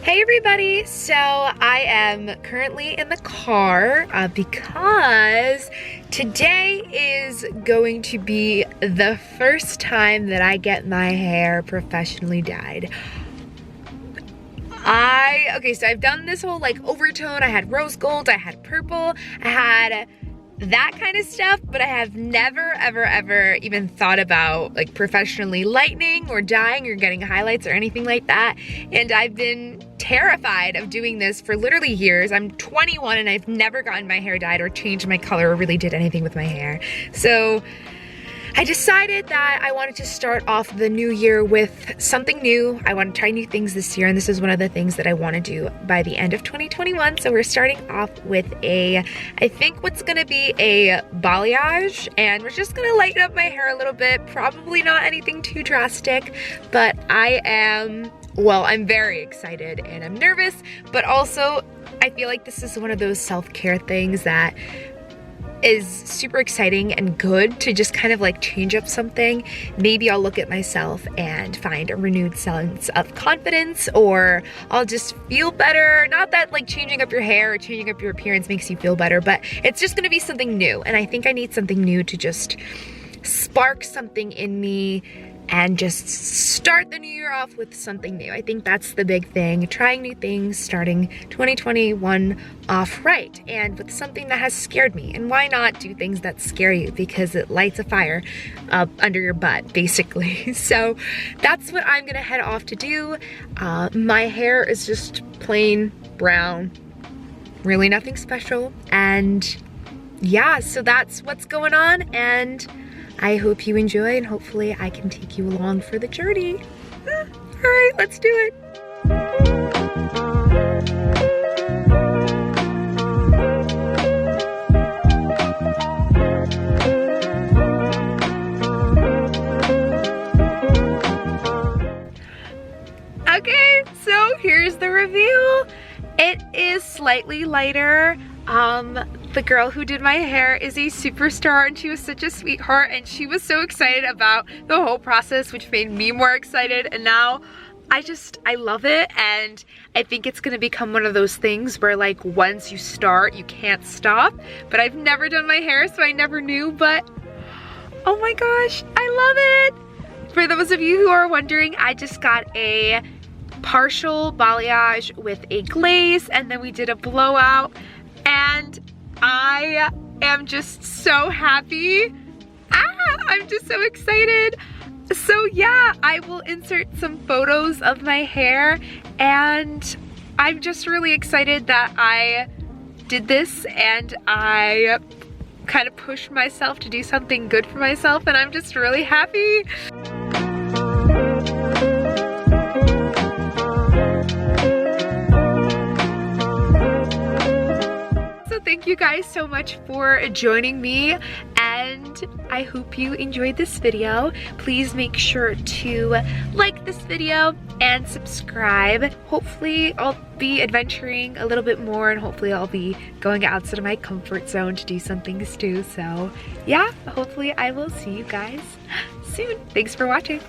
Hey everybody, so I am currently in the car because today is going to be the first time that I get my hair professionally dyed. Okay, so I've done this whole like overtone. I had rose gold, I had purple, I had that kind of stuff, but I have never ever even thought about like professionally lightening or dyeing or getting highlights or anything like that. And I've been terrified of doing this for literally years. I'm 21 and I've never gotten my hair dyed or changed my color or really did anything with my hair. So I decided that I wanted to start off the new year with something new. I want to try new things this year, and this is one of the things that I want to do by the end of 2021. So we're starting off with I think what's going to be a balayage, and we're just going to lighten up my hair a little bit. Probably not anything too drastic, but I'm very excited and I'm nervous, but also I feel like this is one of those self-care things that is super exciting and good to just kind of like change up something. Maybe I'll look at myself and find a renewed sense of confidence, or I'll just feel better. Not that like changing up your hair or changing up your appearance makes you feel better, but it's just gonna be something new. And I think I need something new to just spark something in me and just start the new year off with something new. I think that's the big thing. Trying new things, starting 2021 off right, and with something that has scared me. And why not do things that scare you? Because it lights a fire under your butt, basically. So that's what I'm gonna head off to do. My hair is just plain brown, really nothing special. And yeah, so that's what's going on, and I hope you enjoy, and hopefully I can take you along for the journey. All right, let's do it. Okay, so here's the reveal. It is slightly lighter. The girl who did my hair is a superstar, and she was such a sweetheart, and she was so excited about the whole process, which made me more excited. And now I love it, and I think it's gonna become one of those things where like once you start, you can't stop. But I've never done my hair, so I never knew, but oh my gosh, I love it. For those of you who are wondering, I just got a partial balayage with a glaze, and then we did a blowout, and I am just so happy. I'm just so excited. So yeah, I will insert some photos of my hair, and I'm just really excited that I did this, and I kind of pushed myself to do something good for myself, and I'm just really happy. Thank you guys so much for joining me, and I hope you enjoyed this video. Please make sure to like this video and subscribe. Hopefully I'll be adventuring a little bit more, and hopefully I'll be going outside of my comfort zone to do some things too. So yeah, hopefully I will see you guys soon. Thanks for watching.